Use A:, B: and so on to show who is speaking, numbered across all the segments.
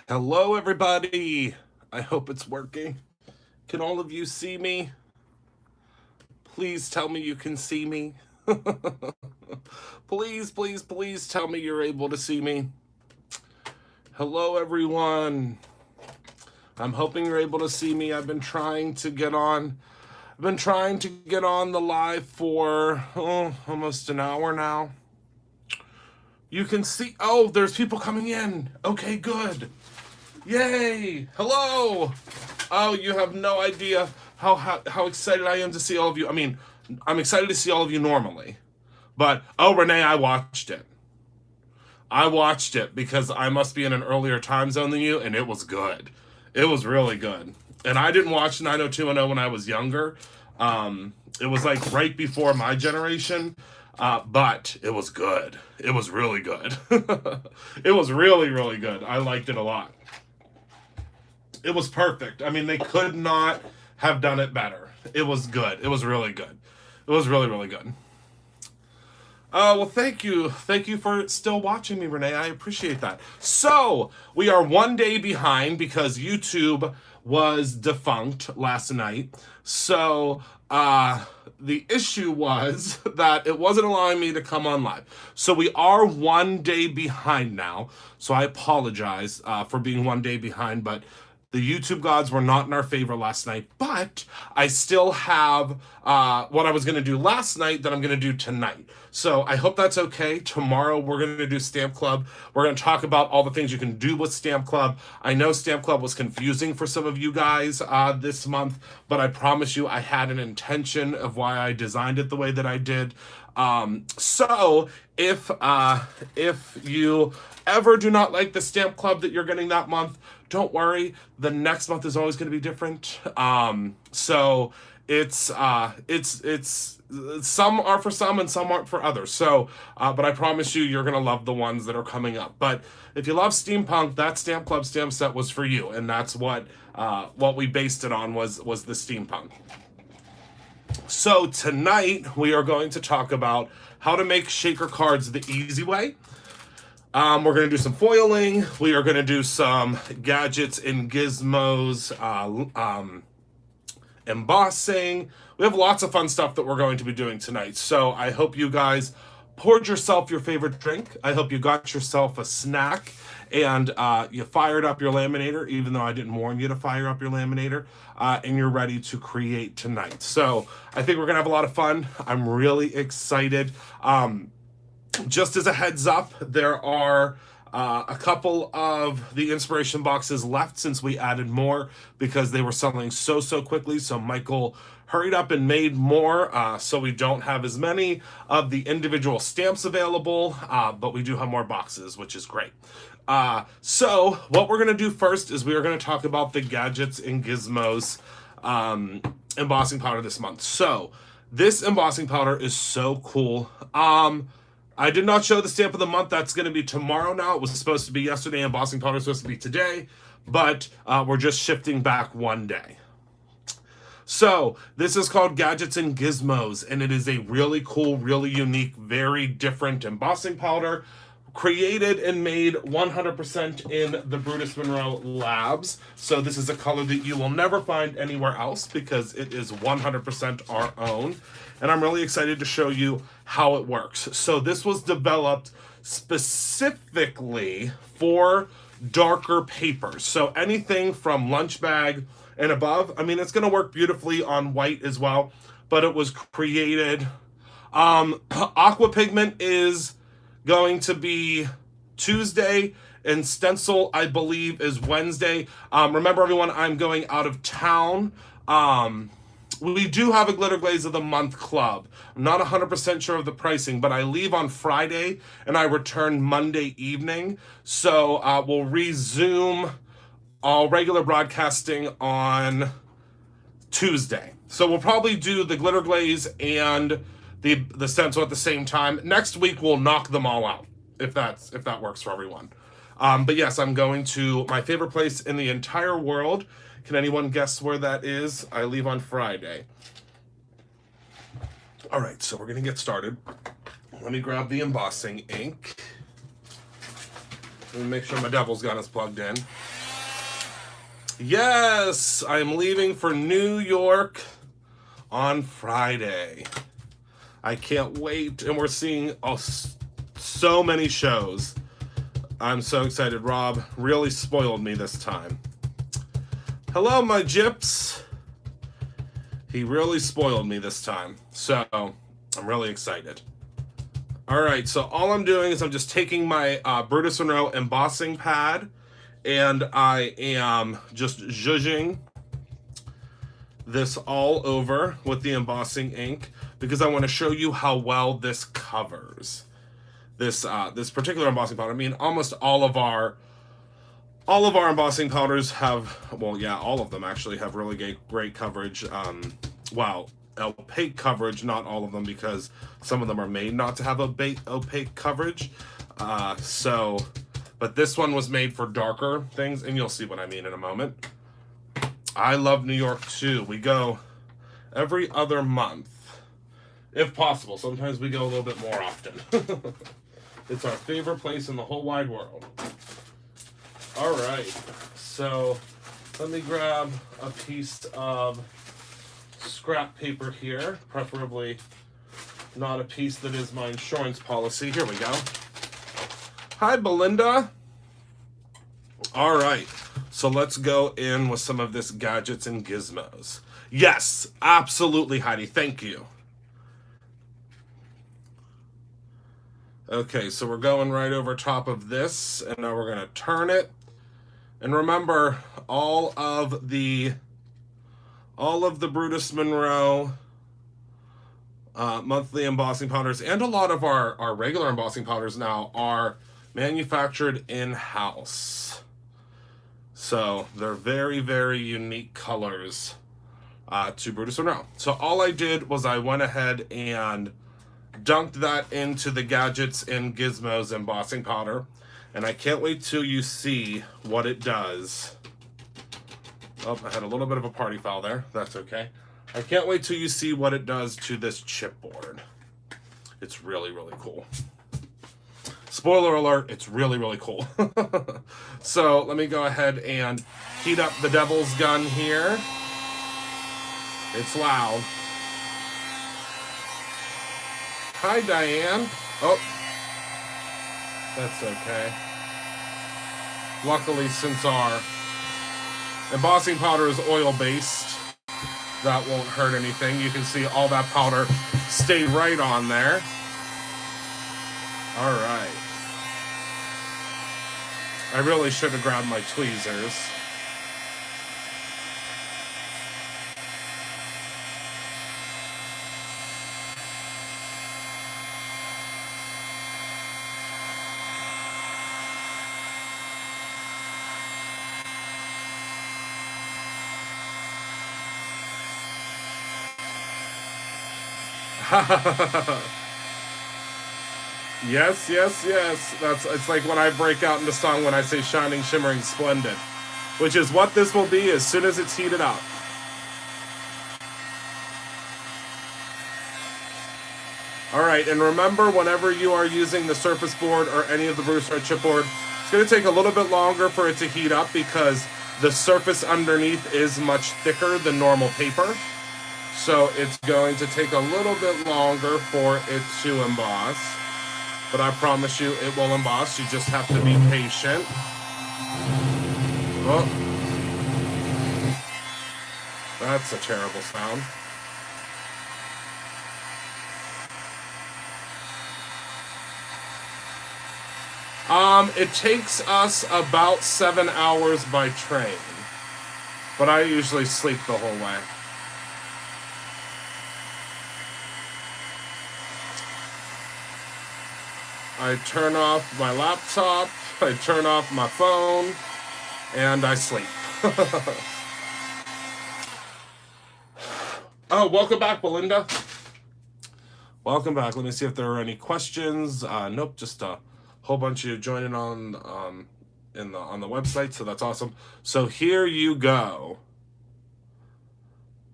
A: Hello, everybody. I hope it's working. Can all of you see me? Please tell me you can see me. Please, please, please tell me you're able to see me. Hello, everyone. I'm hoping you're able to see me. I've been trying to get on. I've been trying to get on the live for almost an hour now. You can see. Oh, there's people coming in. Okay, good. Yay! Hello! Oh, you have no idea how excited I am to see all of you. I mean, I'm excited to see all of you normally. But, oh, Renee, I watched it. I watched it because I must be in an earlier time zone than you, and it was good. It was really good. And I didn't watch 90210 when I was younger. It was like right before my generation. But it was good. It was really good. It was really, really good. I liked it a lot. It was perfect. I mean, they could not have done it better. It was good. It was really good. It was really, really good. Well, thank you. Thank you for still watching me, Renee. I appreciate that. So, we are one day behind because YouTube was defunct last night. So, the issue was that it wasn't allowing me to come on live. So, we are one day behind now. So, I apologize for being one day behind, but the YouTube gods were not in our favor last night, but I still have what I was going to do last night that I'm going to do tonight. So I hope that's okay. Tomorrow we're going to do Stamp Club. We're going to talk about all the things you can do with Stamp Club. I know Stamp Club was confusing for some of you guys this month, but I promise you I had an intention of why I designed it the way that I did. So if you ever do not like the Stamp Club that you're getting that month, don't worry. The next month is always going to be different. So it's some are for some and some aren't for others. So, but I promise you, you're going to love the ones that are coming up. But if you love steampunk, that Stamp Club stamp set was for you, and that's what we based it on was the steampunk. So tonight we are going to talk about how to make shaker cards the easy way. We're going to do some foiling. We are going to do some gadgets and gizmos, embossing. We have lots of fun stuff that we're going to be doing tonight. So I hope you guys poured yourself your favorite drink. I hope you got yourself a snack and you fired up your laminator, even though I didn't warn you to fire up your laminator, and you're ready to create tonight. So I think we're going to have a lot of fun. I'm really excited. Just as a heads up, there are a couple of the inspiration boxes left since we added more because they were selling so quickly. So Michael hurried up and made more, so we don't have as many of the individual stamps available, but we do have more boxes, which is great. So what we're going to do first is we are going to talk about the gadgets and gizmos embossing powder this month. So this embossing powder is so cool. I did not show the stamp of the month. That's going to be tomorrow now. It was supposed to be yesterday. Embossing powder was supposed to be today. But we're just shifting back one day. So this is called Gadgets and Gizmos. And it is a really cool, really unique, very different embossing powder. Created and made 100% in the Brutus Monroe Labs. So this is a color that you will never find anywhere else because it is 100% our own. And I'm really excited to show you how it works. So this was developed specifically for darker papers. So anything from lunch bag and above. I mean, it's going to work beautifully on white as well, but it was created. Aqua pigment is going to be Tuesday, and stencil, I believe, is Wednesday. Remember, everyone, I'm going out of town. We do have a Glitter Glaze of the Month club. I'm not 100% sure of the pricing, but I leave on Friday, and I return Monday evening. So we'll resume all regular broadcasting on Tuesday. So we'll probably do the Glitter Glaze and the stencil at the same time. Next week we'll knock them all out, if that works for everyone. But yes, I'm going to my favorite place in the entire world. Can anyone guess where that is? I leave on Friday. All right, so we're gonna get started. Let me grab the embossing ink. Let me make sure my devil's gun is plugged in. Yes, I'm leaving for New York on Friday. I can't wait, and we're seeing so many shows. I'm so excited. Rob really spoiled me this time. Hello, my gyps. He really spoiled me this time, so I'm really excited. All right, so all I'm doing is I'm just taking my Brutus Monroe embossing pad, and I am just zhuzhing this all over with the embossing ink because I want to show you how well this covers this particular embossing powder. I mean, almost all of our embossing powders have, well, yeah, all of them actually have really great coverage. Well, opaque coverage, not all of them, because some of them are made not to have opaque coverage. But this one was made for darker things, and you'll see what I mean in a moment. I love New York too. We go every other month, if possible. Sometimes we go a little bit more often. It's our favorite place in the whole wide world. All right, so let me grab a piece of scrap paper here, preferably not a piece that is my insurance policy. Here we go. Hi, Belinda. All right, so let's go in with some of this gadgets and gizmos. Yes, absolutely, Heidi. Thank you. Okay, so we're going right over top of this, and now we're going to turn it. And remember, all of the Brutus Monroe monthly embossing powders and a lot of our regular embossing powders now are manufactured in-house. So they're very, very unique colors to Brutus Monroe. So all I did was I went ahead and dunked that into the Gadgets and Gizmos embossing powder. And I can't wait till you see what it does. Oh, I had a little bit of a party foul there. That's okay. I can't wait till you see what it does to this chipboard. It's really, really cool. Spoiler alert, it's really, really cool. So let me go ahead and heat up the devil's gun here. It's loud. Hi, Diane. Oh, that's okay. Luckily, since our embossing powder is oil-based, that won't hurt anything. You can see all that powder stay right on there. All right. I really should have grabbed my tweezers. Yes, yes, yes. It's like when I break out into song when I say shining, shimmering, splendid, which is what this will be as soon as it's heated up. All right, and remember, whenever you are using the surface board or any of the Brutus Monroe chipboard, it's going to take a little bit longer for it to heat up because the surface underneath is much thicker than normal paper. So it's going to take a little bit longer for it to emboss. But I promise you it will emboss. You just have to be patient. Oh. That's a terrible sound. It takes us about 7 hours by train. But I usually sleep the whole way. I turn off my laptop, I turn off my phone, and I sleep. Oh, welcome back, Belinda. Welcome back. Let me see if there are any questions. Nope, just a whole bunch of you joining on the website, so that's awesome. So here you go.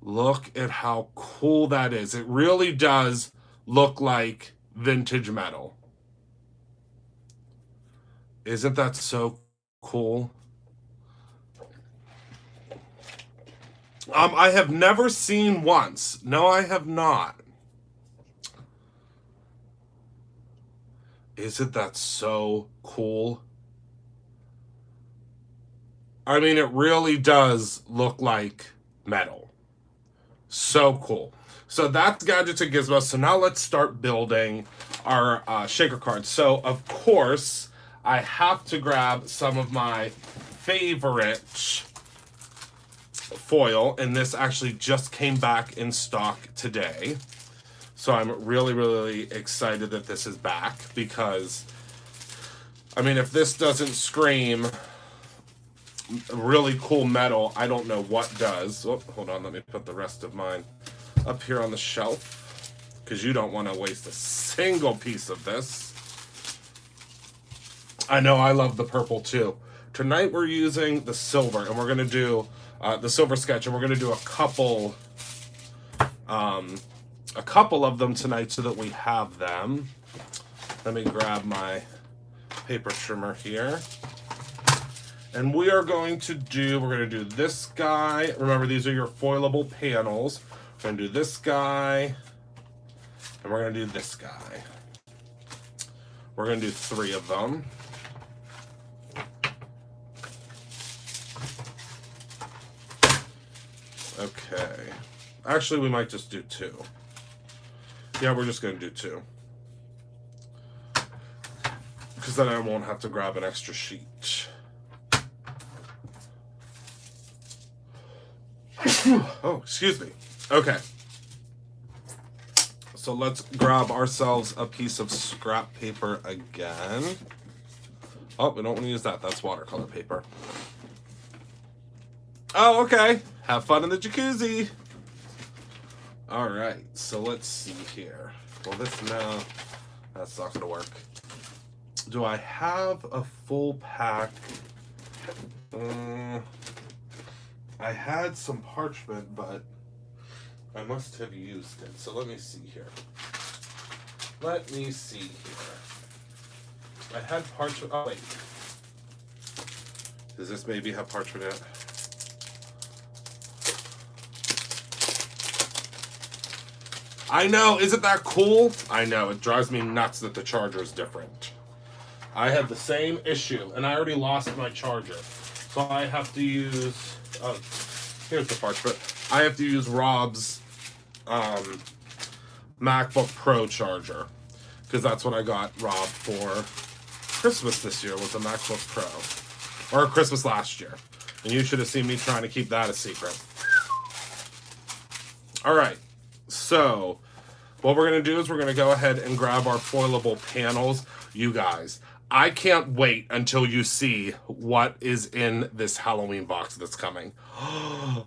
A: Look at how cool that is. It really does look like vintage metal. Isn't that so cool? I have never seen once. No, I have not. Isn't that so cool? I mean, it really does look like metal. So cool. So that's Gadgets and Gizmos. So now let's start building our shaker cards. So, of course, I have to grab some of my favorite foil. And this actually just came back in stock today. So I'm really, really excited that this is back because, I mean, if this doesn't scream really cool metal, I don't know what does. Oh, hold on, let me put the rest of mine up here on the shelf because you don't want to waste a single piece of this. I know I love the purple too. Tonight we're using the silver, and we're going to do the silver sketch, and we're going to do a couple of them tonight so that we have them. Let me grab my paper trimmer here. And we are going to do this guy. Remember, these are your foilable panels. We're going to do this guy, and we're going to do this guy. We're going to do 3 of them. Okay. Actually, we might just do 2. Yeah, we're just going to do 2. Because then I won't have to grab an extra sheet. Oh, excuse me. Okay. So let's grab ourselves a piece of scrap paper again. Oh, we don't want to use that. That's watercolor paper. Oh, okay. Have fun in the jacuzzi. All right. So let's see here. Well, no, that's not going to work. Do I have a full pack? I had some parchment, but I must have used it. So let me see here. I had parchment. Oh, wait. Does this maybe have parchment in it? I know. Isn't that cool? I know. It drives me nuts that the charger is different. I had the same issue, and I already lost my charger. So I have to use... Oh, here's the parchment. I have to use Rob's MacBook Pro charger. Because that's what I got Rob for Christmas this year, was a MacBook Pro. Or Christmas last year. And you should have seen me trying to keep that a secret. Alright. So, what we're going to do is we're going to go ahead and grab our foilable panels. You guys, I can't wait until you see what is in this Halloween box that's coming. Oh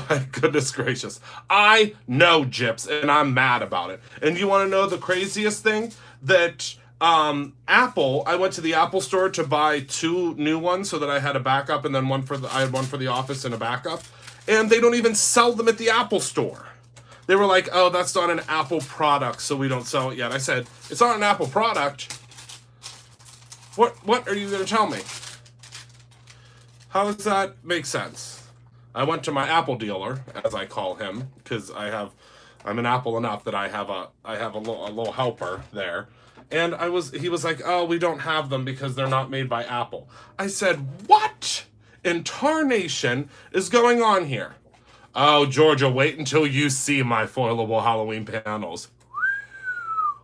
A: my goodness gracious. I know, Gyps, and I'm mad about it. And you want to know the craziest thing? That Apple, I went to the Apple store to buy 2 new ones so that I had a backup, and then I had one for the office and a backup. And they don't even sell them at the Apple store. They were like, oh, that's not an Apple product, so we don't sell it yet. I said, it's not an Apple product. What are you going to tell me? How does that make sense? I went to my Apple dealer, as I call him, because I'm an Apple enough that I have a little helper there. And he was like, oh, we don't have them because they're not made by Apple. I said, what in tarnation is going on here? Oh, Georgia, wait until you see my foilable Halloween panels.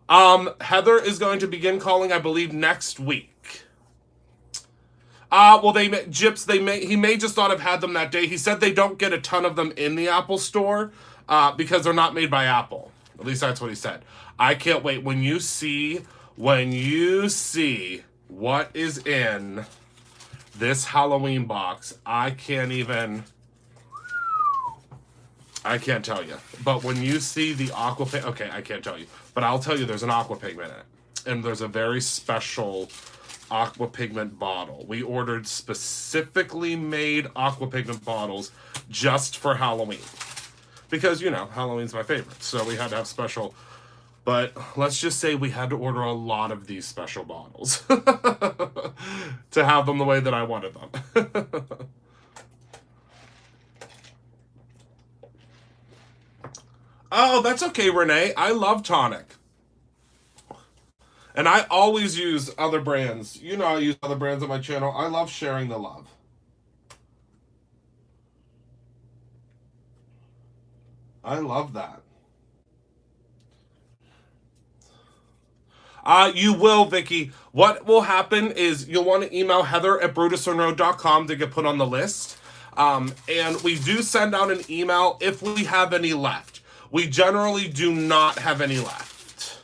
A: Heather is going to begin calling, I believe, next week. Well, he may just not have had them that day. He said they don't get a ton of them in the Apple store, because they're not made by Apple. At least that's what he said. I can't wait. When you see what is in this Halloween box, I can't tell you. But when you see the aqua pigment, okay, I can't tell you. But I'll tell you there's an aqua pigment in it. And there's a very special aqua pigment bottle. We ordered specifically made aqua pigment bottles just for Halloween. Because, Halloween's my favorite. So we had to have special But let's just say we had to order a lot of these special bottles to have them the way that I wanted them. Oh, that's okay, Renee. I love tonic. And I always use other brands. You know I use other brands on my channel. I love sharing the love. I love that. You will, Vicky. What will happen is you'll want to email heather@brutusmonroe.com to get put on the list. And we do send out an email if we have any left. We generally do not have any left.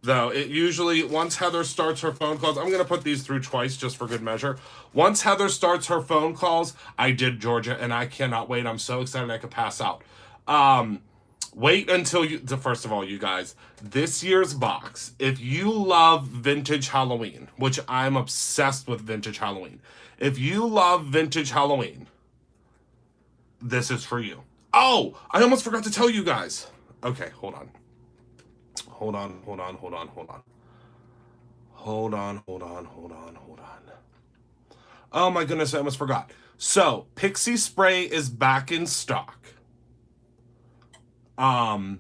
A: Though, it usually, once Heather starts her phone calls, I'm going to put these through twice just for good measure. Once Heather starts her phone calls, I did Georgia, and I cannot wait. I'm so excited I could pass out. Wait until you, first of all, you guys, this year's box, if you love vintage Halloween, which I'm obsessed with vintage Halloween, if you love vintage Halloween, this is for you. Oh, I almost forgot to tell you guys. Okay, hold on. Hold on. Oh my goodness, I almost forgot. So, Pixie spray is back in stock. And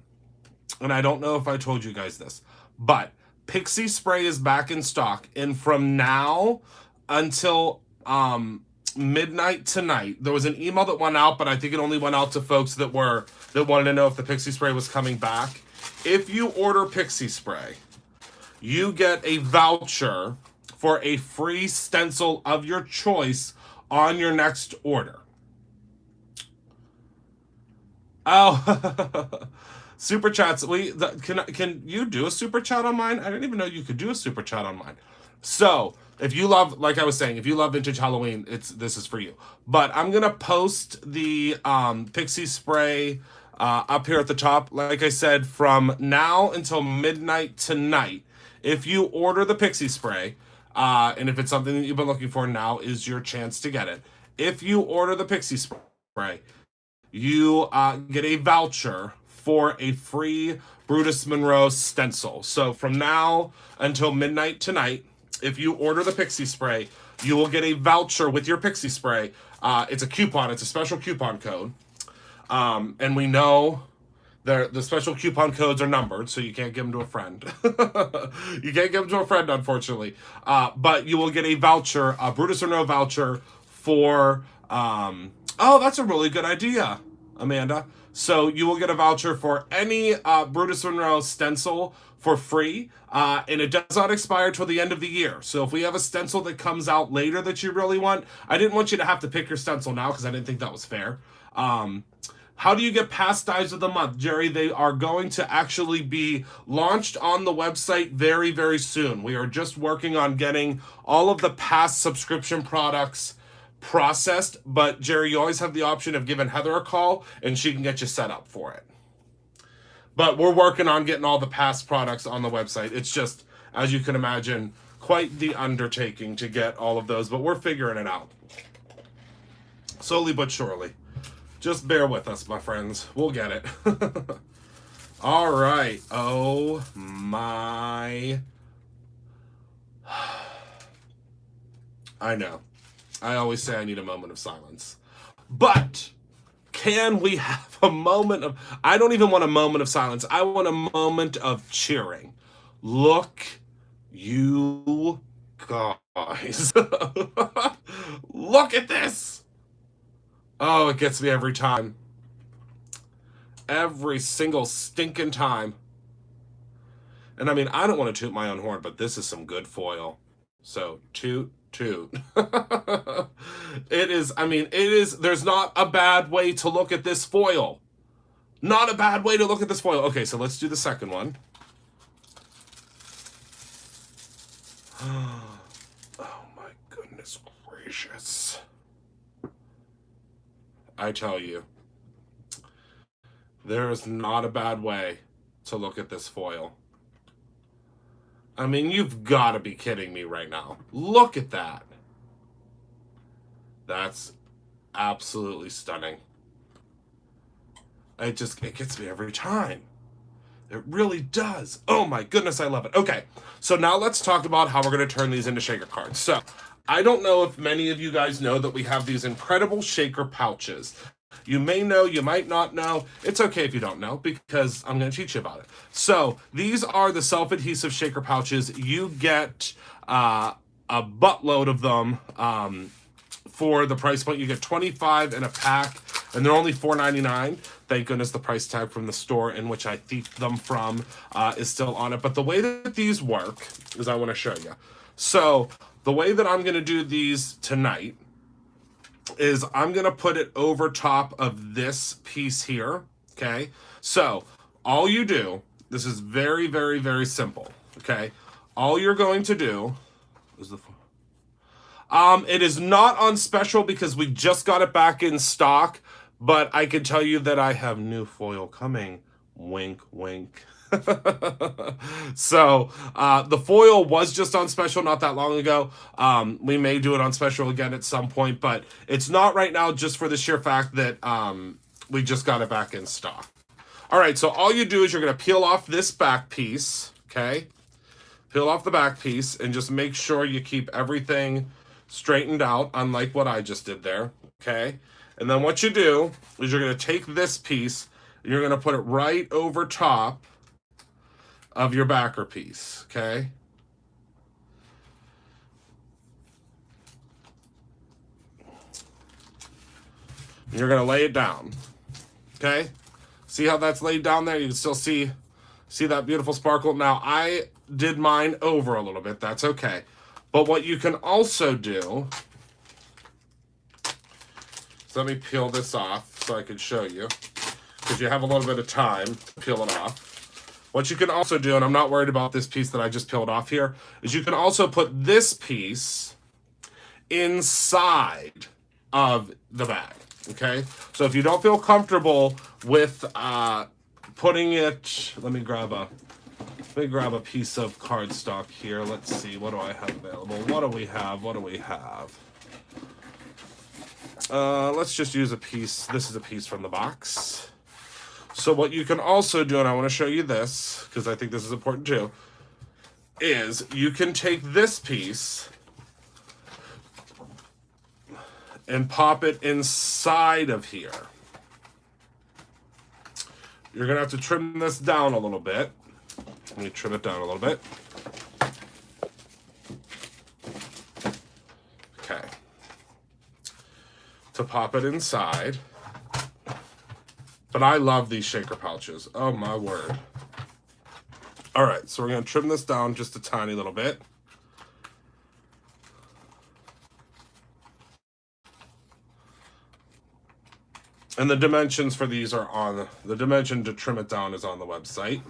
A: I don't know if I told you guys this, but Pixie spray is back in stock, and from now until midnight tonight, there was an email that went out, but I think it only went out to folks that wanted to know if the Pixie spray was coming back. If you order Pixie spray, you get a voucher for a free stencil of your choice on your next order. Oh, super chats. Can you do a super chat on mine? I didn't even know you could do a super chat on mine. So if you love, like I was saying, if you love vintage Halloween, this is for you. But I'm gonna post the Pixie spray up here at the top. Like I said, from now until midnight tonight, if you order the Pixie spray, and if it's something that you've been looking for, now is your chance to get it. If you order the Pixie spray, you get a voucher for a free Brutus Monroe stencil. So from now until midnight tonight, if you order the Pixie spray, you will get a voucher with your Pixie spray. It's a coupon. It's a special coupon code. And we know the special coupon codes are numbered, so you can't give them to a friend. You can't give them to a friend, unfortunately. But you will get a voucher, a Brutus Monroe voucher for... oh, that's a really good idea, Amanda. So you will get a voucher for any Brutus Monroe stencil for free, and it does not expire till the end of the year. So if we have a stencil that comes out later that you really want, I didn't want you to have to pick your stencil now because I didn't think that was fair. How do you get past dives of the month, Jerry? They are going to actually be launched on the website very, very soon. We are just working on getting all of the past subscription products processed, but Jerry, you always have the option of giving Heather a call and she can get you set up for it. But we're working on getting all the past products on the website. It's just, as you can imagine, quite the undertaking to get all of those, but we're figuring it out. Slowly but surely. Just bear with us, my friends. We'll get it. All right. Oh my. I know. I always say I need a moment of silence. But can we have a moment of... I don't even want a moment of silence. I want a moment of cheering. Look, you guys. Look at this. Oh, it gets me every time. Every single stinking time. And I mean, I don't want to toot my own horn, but this is some good foil. So, toot. It is, I mean, there's not a bad way to look at this foil. Not a bad way to look at this foil. Okay, so let's do the second one. Oh my goodness gracious. I tell you, there is not a bad way to look at this foil. I mean, you've got to be kidding me right now. Look at that. That's absolutely stunning. It gets me every time. It really does. Oh my goodness, I love it. Okay, so now let's talk about how we're going to turn these into shaker cards. So I don't know if many of you guys know that we have these incredible shaker pouches. You may know, you might not know. It's okay if you don't know because I'm going to teach you about it. So these are the self-adhesive shaker pouches. You get a buttload of them for the price point. You get 25 in a pack, and they're only $4.99. Thank goodness the price tag from the store in which I thieved them from is still on it. But the way that these work is I want to show you. So the way that I'm going to do these tonight is I'm going to put it over top of this piece here, okay? So all you do, this is very, very, very simple, okay? All you're going to do is it is not on special because we just got it back in stock, but I can tell you that I have new foil coming. Wink, wink. So the foil was just on special not that long ago. We may do it on special again at some point, but it's not right now just for the sheer fact that we just got it back in stock. All right, so all you do is you're going to peel off this back piece, okay? Peel off the back piece and just make sure you keep everything straightened out, unlike what I just did there, okay? And then what you do is you're going to take this piece and you're going to put it right over top of your backer piece, okay? And you're going to lay it down, okay? See how that's laid down there? You can still see that beautiful sparkle. Now, I did mine over a little bit. That's okay. But what you can also do, so let me peel this off so I can show you, because you have a little bit of time to peel it off. What you can also do, and I'm not worried about this piece that I just peeled off here, is you can also put this piece inside of the bag, okay? So if you don't feel comfortable with putting it, let me grab a piece of cardstock here. Let's see, what do I have available? What do we have? Let's just use a piece. This is a piece from the box. So what you can also do, and I want to show you this, because I think this is important too, is you can take this piece and pop it inside of here. You're going to have to trim this down a little bit. Let me trim it down a little bit. Okay. To pop it inside. But I love these shaker pouches. Oh my word. All right, so we're going to trim this down just a tiny little bit. And the dimensions for these are on, the dimension to trim it down is on the website.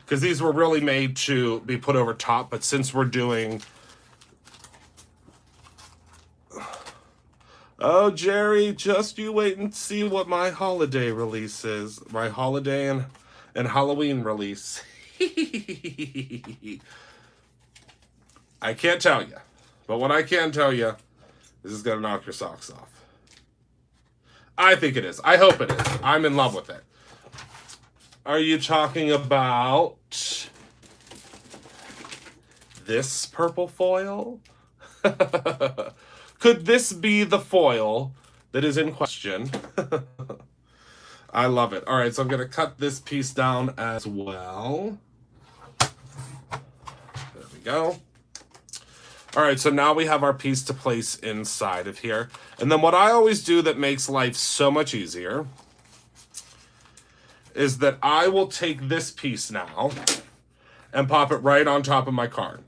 A: Because these were really made to be put over top, but since we're doing... Oh, Jerry, just you wait and see what my holiday release is. My holiday and Halloween release. I can't tell you. But what I can tell you, this is going to knock your socks off. I think it is. I hope it is. I'm in love with it. Are you talking about this purple foil? Could this be the foil that is in question? I love it. All right, so I'm going to cut this piece down as well. There we go. All right, so now we have our piece to place inside of here. And then what I always do that makes life so much easier is that I will take this piece now and pop it right on top of my card,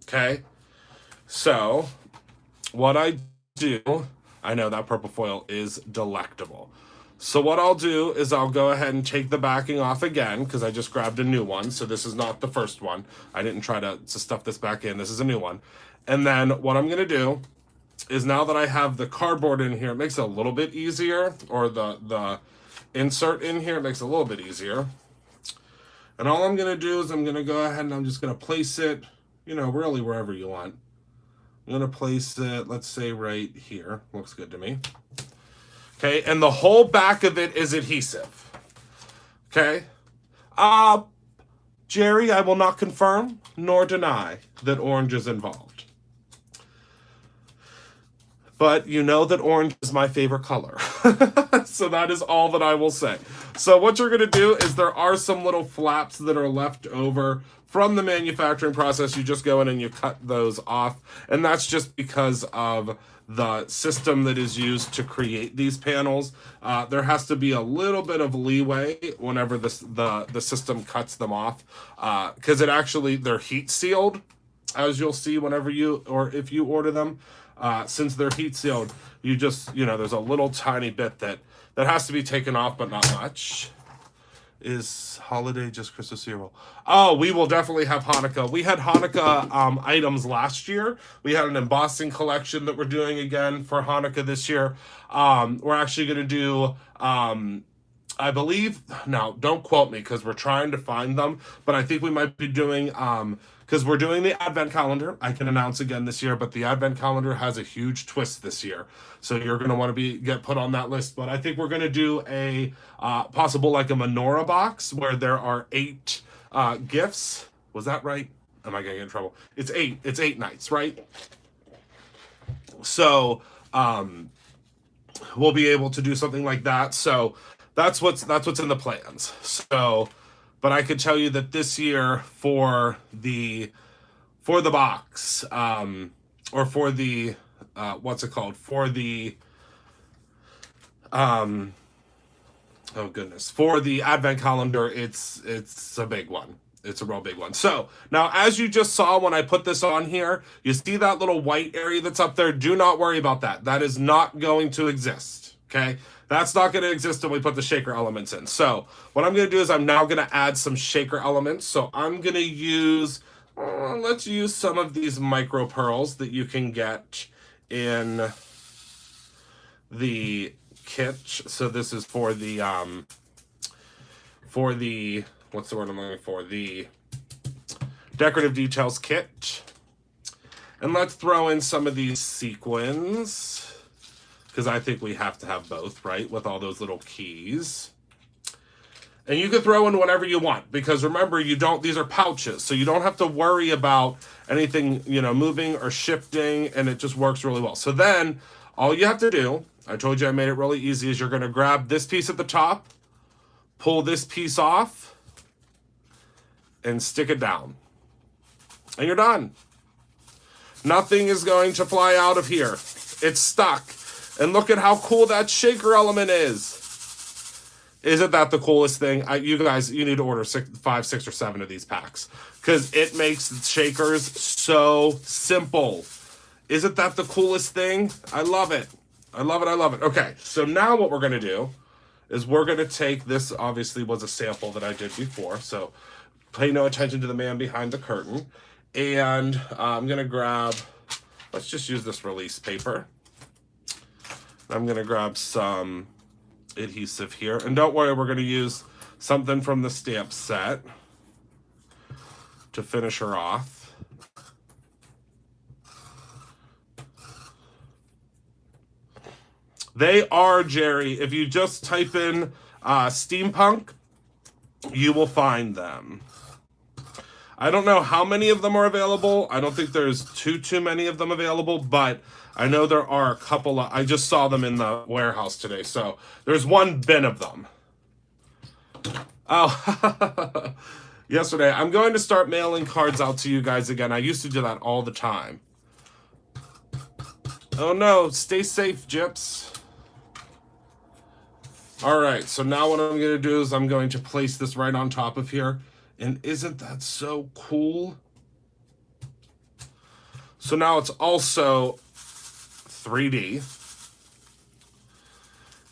A: okay? So what I do, I know that purple foil is delectable. So what I'll do is I'll go ahead and take the backing off again because I just grabbed a new one. So this is not the first one. I didn't try to stuff this back in. This is a new one. And then what I'm going to do is now that I have the cardboard in here, it makes it a little bit easier, or the insert in here, it makes it a little bit easier. And all I'm going to do is I'm going to go ahead and I'm just going to place it, you know, really wherever you want. I'm going to place it, let's say right here. Looks good to me. Okay, and the whole back of it is adhesive. Okay, Uh, Jerry, I will not confirm nor deny that orange is involved. But you know that orange is my favorite color. So that is all that I will say. So what you're going to do is there are some little flaps that are left over from the manufacturing process. You just go in and you cut those off. And that's just because of the system that is used to create these panels. There has to be a little bit of leeway whenever the system cuts them off, because they're heat sealed, as you'll see whenever if you order them. Since they're heat sealed, there's a little tiny bit that has to be taken off, but not much. Is holiday just Christmas cereal? Oh, we will definitely have Hanukkah. We had Hanukkah items last year. We had an embossing collection that we're doing again for Hanukkah this year. We're actually going to do, I believe, now don't quote me because we're trying to find them, but I think we might be doing, because we're doing the advent calendar. I can announce again this year, but the advent calendar has a huge twist this year. So you're going to want to get put on that list. But I think we're going to do a possible like a menorah box where there are 8 gifts. Was that right? Am I going to get in trouble? It's 8. It's 8 nights, right? So we'll be able to do something like that. So that's what's in the plans. So, but I could tell you that this year for the box, or for the what's it called? For the oh goodness, for the advent calendar, it's a big one. It's a real big one. So now, as you just saw when I put this on here, you see that little white area that's up there? Do not worry about that. That is not going to exist, okay? That's not going to exist when we put the shaker elements in. So what I'm going to do is I'm now going to add some shaker elements. So I'm going to use, let's use some of these micro pearls that you can get in the kit. So this is for the, what's the word I'm looking for? The decorative details kit. And let's throw in some of these sequins, because I think we have to have both, right? With all those little keys. And you can throw in whatever you want, because remember, these are pouches, so you don't have to worry about anything, moving or shifting, and it just works really well. So then, all you have to do, I told you I made it really easy, is you're gonna grab this piece at the top, pull this piece off, and stick it down. And you're done. Nothing is going to fly out of here. It's stuck. And look at how cool that shaker element is. Isn't that the coolest thing? You guys, you need to order 5, 6, or 7 of these packs, because it makes shakers so simple. Isn't that the coolest thing? I love it. I love it. I love it. Okay, so now what we're going to do is we're going to take this. Obviously was a sample that I did before, so pay no attention to the man behind the curtain. And I'm going to grab, let's just use this release paper. I'm going to grab some adhesive here. And don't worry, we're going to use something from the stamp set to finish her off. They are, Jerry, if you just type in steampunk, you will find them. I don't know how many of them are available. I don't think there's too many of them available, but I know there are a couple. I just saw them in the warehouse today, so there's one bin of them. Oh, yesterday. I'm going to start mailing cards out to you guys again. I used to do that all the time. Oh no, stay safe, Gyps. All right, so now what I'm going to do is I'm going to place this right on top of here. And isn't that so cool? So now it's also 3D.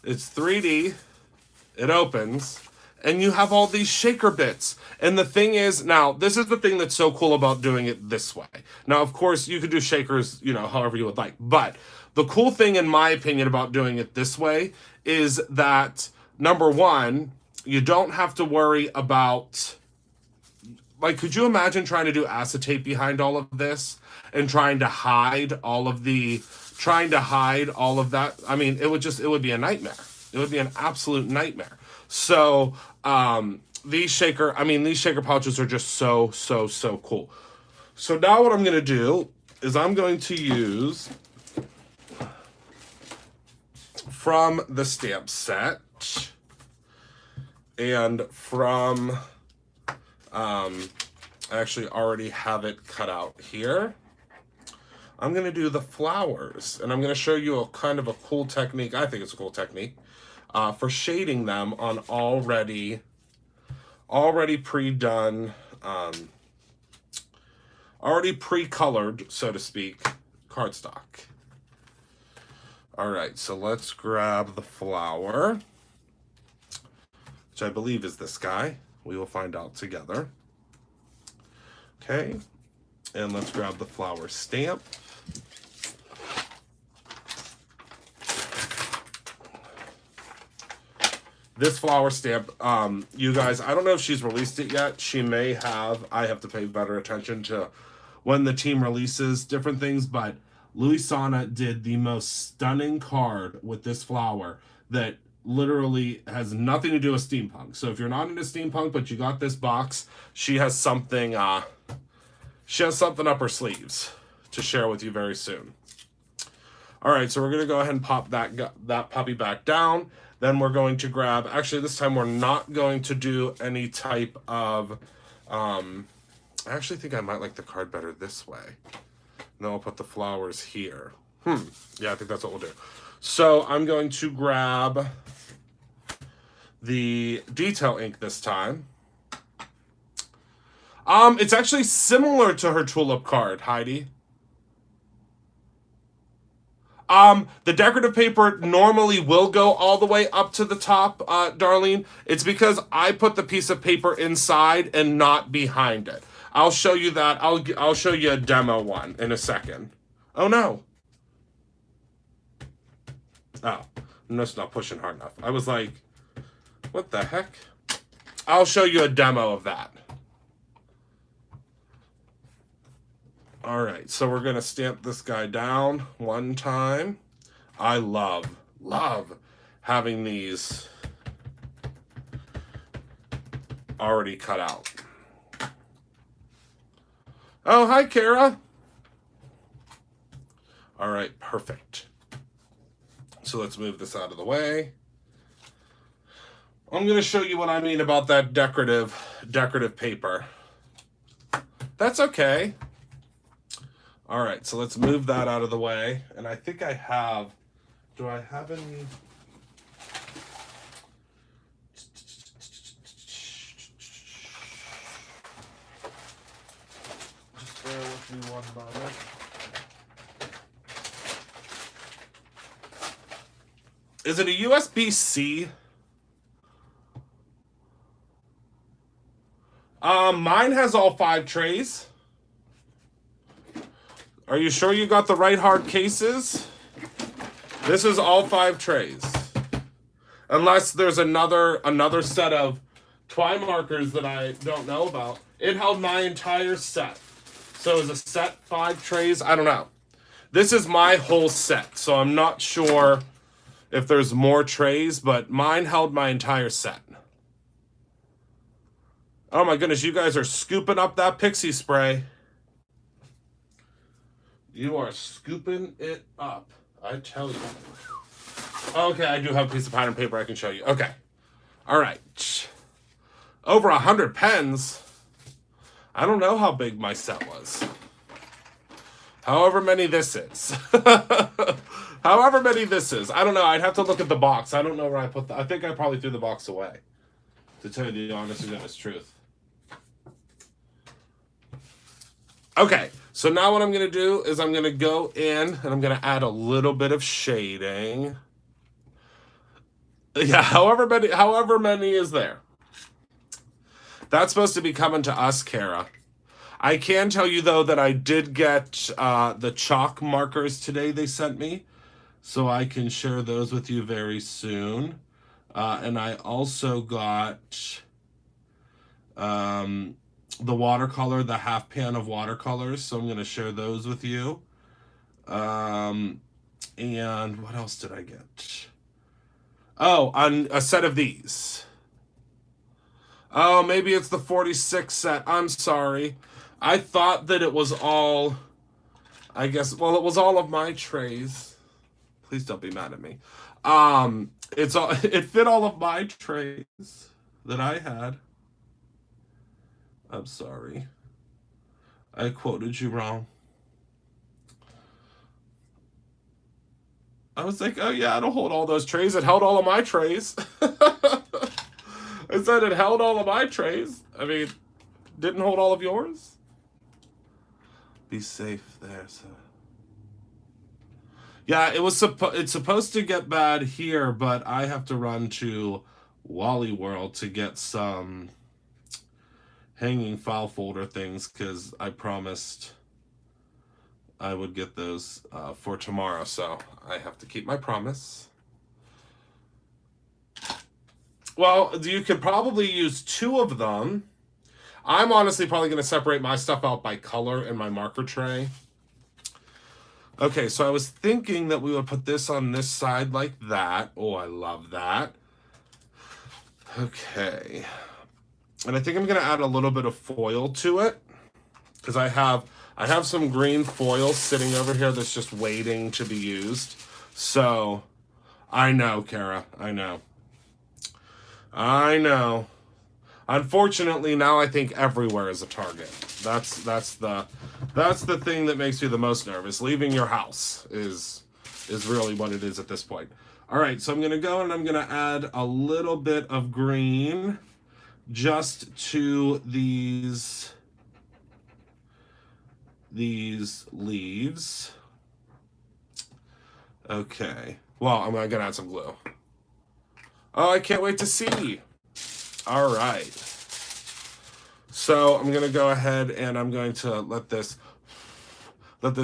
A: It's 3D. It opens. And you have all these shaker bits. And the thing is, now, this is the thing that's so cool about doing it this way. Now, of course, you could do shakers, however you would like. But the cool thing, in my opinion, about doing it this way is that, number one, you don't have to worry about... Like, could you imagine trying to do acetate behind all of this and trying to hide all of that? I mean, it would be a nightmare. It would be an absolute nightmare. So, these shaker pouches are just so cool. So now what I'm going to do is I'm going to use from the stamp set and from, I actually already have it cut out here. I'm going to do the flowers, and I'm going to show you a kind of a cool technique. I think it's a cool technique for shading them on already pre-done, already pre-colored, so to speak, cardstock. All right, so let's grab the flower, which I believe is this guy. We will find out together. Okay, and let's grab the flower stamp. This flower stamp, you guys, I don't know if she's released it yet. She may have. I have to pay better attention to when the team releases different things, but Luisana did the most stunning card with this flower that literally has nothing to do with steampunk. So if you're not into steampunk, but you got this box, she has something up her sleeves to share with you very soon. All right, so we're going to go ahead and pop that puppy back down. Then we're going to grab, actually this time we're not going to do any type of, I actually think I might like the card better this way. And then we'll put the flowers here. Yeah, I think that's what we'll do. So I'm going to grab the detail ink this time. It's actually similar to her tulip card, Heidi. The decorative paper normally will go all the way up to the top, Darlene. It's because I put the piece of paper inside and not behind it. I'll show you that. I'll show you a demo one in a second. Oh no. Oh, I'm just not pushing hard enough. I was like, what the heck? I'll show you a demo of that. All right, so we're going to stamp this guy down one time. I love having these already cut out. Oh, hi, Kara. All right, perfect. So let's move this out of the way. I'm going to show you what I mean about that decorative paper. That's okay. All right, so let's move that out of the way. And I think I have, do I have any? Just bear with me one moment. Is it a USB-C? Mine has all 5 trays. Are you sure you got the right hard cases? This is all 5 trays. Unless there's another set of twine markers that I don't know about. It held my entire set. So is a set 5 trays? I don't know. This is my whole set, so I'm not sure if there's more trays, but mine held my entire set. Oh my goodness, you guys are scooping up that Pixie spray. You are scooping it up, I tell you. Okay, I do have a piece of pattern paper I can show you. Okay. All right. Over 100 pens. I don't know how big my set was. However many this is. However many this is. I don't know. I'd have to look at the box. I don't know where I put I think I probably threw the box away. To tell you the honest to goodness truth. Okay. So now what I'm going to do is I'm going to go in and I'm going to add a little bit of shading. Yeah, however many is there. That's supposed to be coming to us, Kara. I can tell you, though, that I did get the chalk markers today they sent me. So I can share those with you very soon. And I also got the watercolor, the half pan of watercolors. So I'm going to share those with you. And what else did I get? Oh, on a set of these. Oh, maybe it's the 46 set. I'm sorry. I thought that it was all, I guess, well, it was all of my trays. Please don't be mad at me. It's all, it fit all of my trays that I had. I'm sorry. I quoted you wrong. I was like, oh yeah, it'll hold all those trays. It held all of my trays. I said it held all of my trays. I mean, didn't hold all of yours? Be safe there, so. Yeah, it's supposed to get bad here, but I have to run to Wally World to get some hanging file folder things because I promised I would get those for tomorrow, so I have to keep my promise. Well, you could probably use 2 of them. I'm honestly probably going to separate my stuff out by color in my marker tray. Okay, so I was thinking that we would put this on this side like that. Oh, I love that. Okay. And I think I'm going to add a little bit of foil to it because I have some green foil sitting over here that's just waiting to be used. So, I know, Kara. I know. Unfortunately, now I think everywhere is a target. That's the thing that makes me the most nervous. Leaving your house is really what it is at this point. All right, so I'm going to go and I'm going to add a little bit of green just to these leaves. Okay. Well, I'm going to add some glue. Oh, I can't wait to see. All right. So I'm going to go ahead and I'm going to let this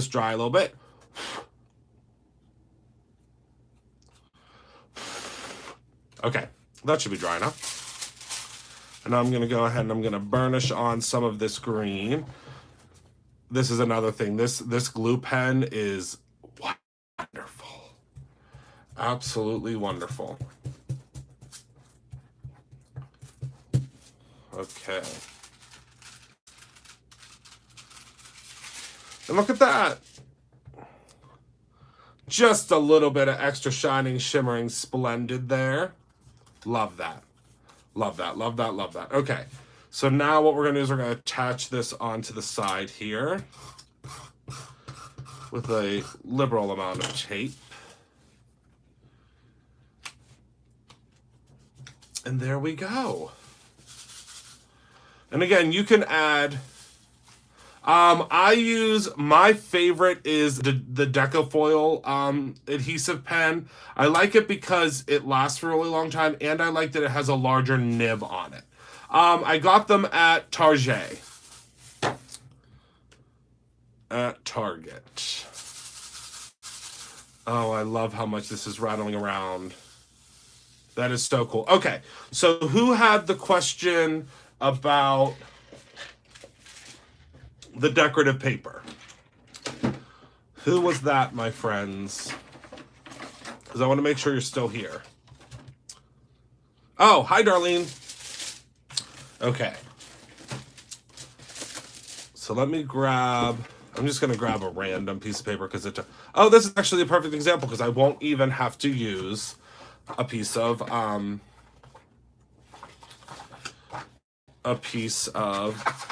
A: dry a little bit. Okay, that should be dry enough. And now I'm going to go ahead and I'm going to burnish on some of this green. This is another thing. This glue pen is wonderful. Absolutely wonderful. Okay. And look at that. Just a little bit of extra shining, shimmering, splendid there. Love that. Love that, love that, love that. Okay. So now what we're going to do is we're going to attach this onto the side here with a liberal amount of tape. And there we go. And again, you can add, my favorite is the Decofoil adhesive pen. I like it because it lasts for a really long time, and I like that it has a larger nib on it. I got them at Target. At Target. Oh, I love how much this is rattling around. That is so cool. Okay, so who had the question about the decorative paper? Who was that, my friends? Because I want to make sure you're still here. Oh, hi, Darlene. Okay. So let me grab, I'm just going to grab a random piece of paper because oh, this is actually a perfect example because I won't even have to use a piece of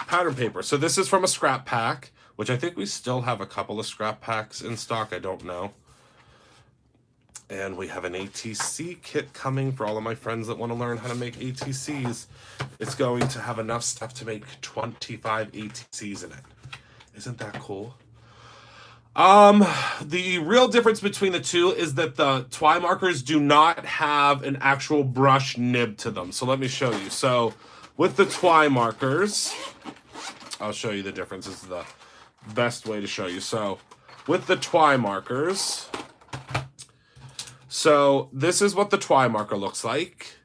A: pattern paper. So this is from a scrap pack, which I think we still have a couple of scrap packs in stock. I don't know. And we have an ATC kit coming for all of my friends that want to learn how to make ATCs. It's going to have enough stuff to make 25 ATCs in it. Isn't that cool? The real difference between the two is that the Twi markers do not have an actual brush nib to them. So let me show you. So with the Twi markers, I'll show you the difference. This is the best way to show you. So with the Twi markers, so this is what the Twi marker looks like.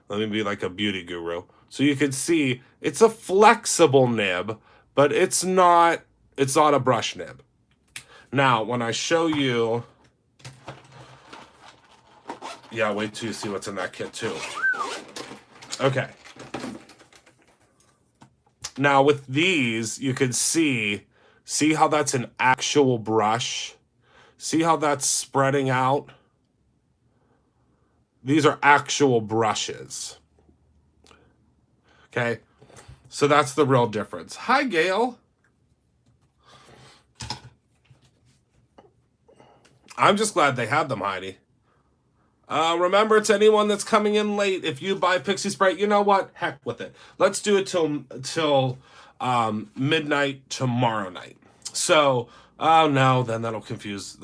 A: Let me be like a beauty guru. So you can see it's a flexible nib, but it's not a brush nib. Now, when I show you Yeah, wait till you see what's in that kit too. Okay. Now with these, you can see how that's an actual brush. See how that's spreading out? These are actual brushes. Okay. So that's the real difference. Hi, Gail. I'm just glad they had them, Heidi. Remember, to anyone that's coming in late, if you buy Pixie Sprite, you know what? Heck with it. Let's do it till midnight tomorrow night. So, oh no, then that'll confuse.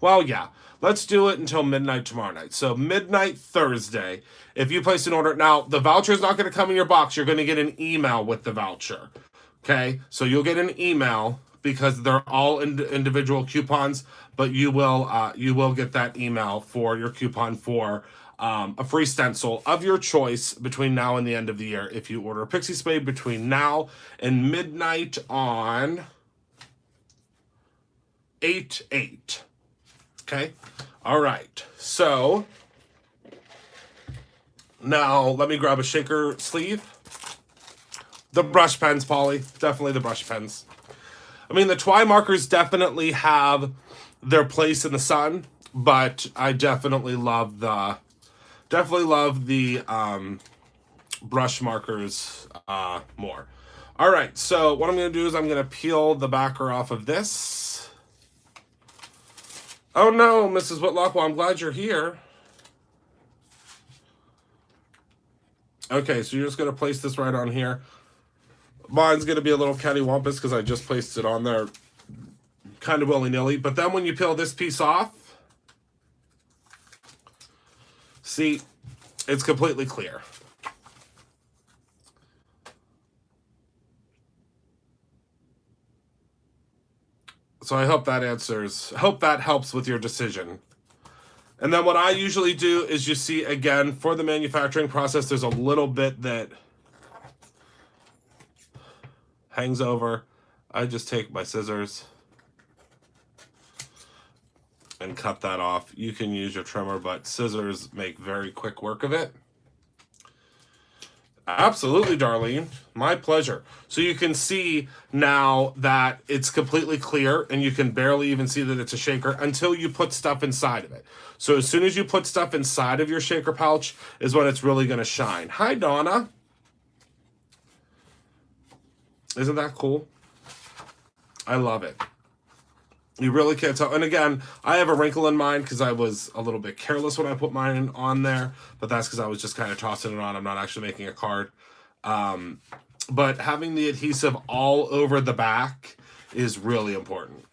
A: Well, yeah. Let's do it until midnight tomorrow night. So midnight Thursday, if you place an order. Now, the voucher is not going to come in your box. You're going to get an email with the voucher. Okay? So you'll get an email because they're all individual coupons, but you will get that email for your coupon for a free stencil of your choice between now and the end of the year if you order a Pixie Spade between now and midnight on 8/8. Okay? All right. So now let me grab a shaker sleeve. The brush pens, Polly. Definitely the brush pens. I mean, the Twi markers definitely have their place in the sun, but I definitely love the brush markers more. All right, so what I'm going to do is I'm going to peel the backer off of this. Oh no, Mrs. Whitlock, well, I'm glad you're here. Okay, so you're just going to place this right on here. Mine's going to be a little cattywampus because I just placed it on there kind of willy-nilly. But then when you peel this piece off, see, it's completely clear. So I hope that helps with your decision. And then what I usually do is, you see, again, for the manufacturing process, there's a little bit that hangs over. I just take my scissors and cut that off. You can use your trimmer, but scissors make very quick work of it. Absolutely, Darlene. My pleasure. So you can see now that it's completely clear, and you can barely even see that it's a shaker until you put stuff inside of it. So as soon as you put stuff inside of your shaker pouch is when it's really going to shine. Hi, Donna. Isn't that cool? I love it. You really can't tell. And again, I have a wrinkle in mine because I was a little bit careless when I put mine on there, but that's because I was just kind of tossing it on. I'm not actually making a card. But having the adhesive all over the back is really important.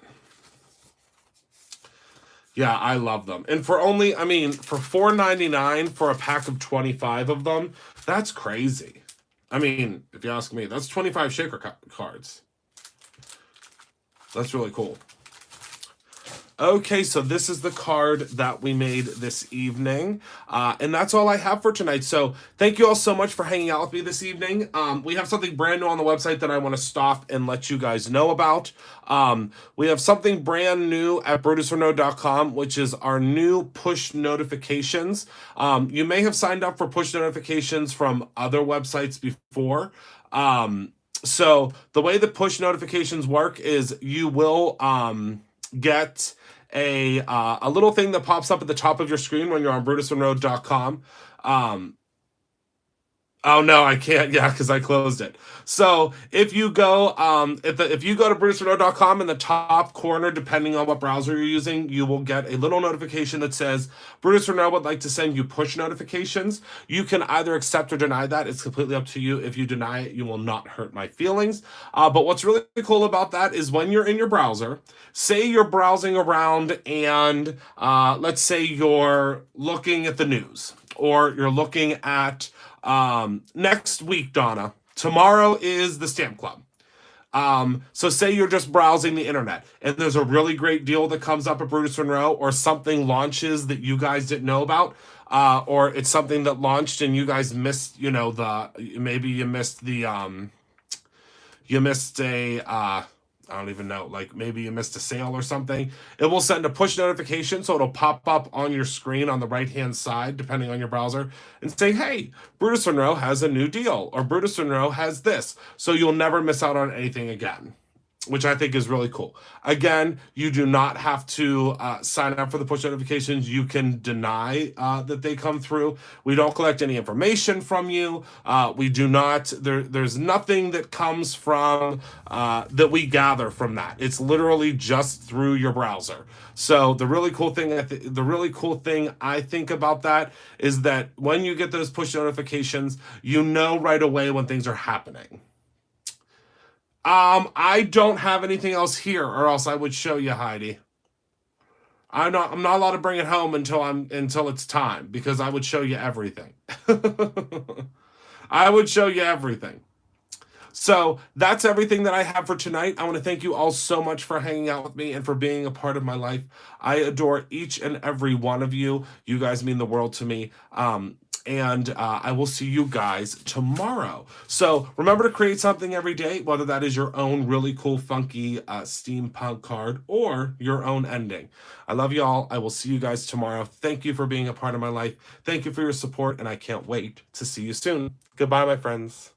A: Yeah, I love them. And for only, I mean, for $4.99 for a pack of 25 of them, that's crazy. I mean, if you ask me, that's 25 shaker cards. That's really cool. Okay, so this is the card that we made this evening. And that's all I have for tonight. So thank you all so much for hanging out with me this evening. We have something brand new on the website that I want to stop and let you guys know about. We have something brand new at brutusforno.com, which is our new push notifications. You may have signed up for push notifications from other websites before. So the way the push notifications work is you will get a little thing that pops up at the top of your screen when you're on brutusforno.com. Oh no, I can't. Yeah, because I closed it. So if you go if you go to brutusforno.com, in the top corner, depending on what browser you're using, you will get a little notification that says Brutus for No would like to send you push notifications. You can either accept or deny that. It's completely up to you. If you deny it, you will not hurt my feelings. But what's really cool about that is when you're in your browser, say you're browsing around and let's say you're looking at the news, or you're looking at next week, Donna, tomorrow is the Stamp Club. So say you're just browsing the internet and there's a really great deal that comes up at Brutus Monroe, or something launches that you guys didn't know about, or it's something that launched and you guys missed, you know, maybe you missed the, you missed a I don't even know, like maybe you missed a sale or something, it will send a push notification. So it'll pop up on your screen on the right-hand side, depending on your browser, and say, hey, Brutus Monroe has a new deal, or Brutus Monroe has this. So you'll never miss out on anything again, which I think is really cool. Again, you do not have to sign up for the push notifications. You can deny that they come through. We don't collect any information from you. We do not. There's nothing that comes from that we gather from that. It's literally just through your browser. So the really cool thing I think about that is that when you get those push notifications, you know right away when things are happening. I don't have anything else here, or else I would show you, Heidi. I'm not allowed to bring it home until it's time, because I would show you everything. I would show you everything. So that's everything that I have for tonight. I want to thank you all so much for hanging out with me and for being a part of my life. I adore each and every one of you. You guys mean the world to me. And I will see you guys tomorrow. So remember to create something every day, whether that is your own really cool, funky steampunk card or your own ending. I love you all. I will see you guys tomorrow. Thank you for being a part of my life. Thank you for your support, and I can't wait to see you soon. Goodbye, my friends.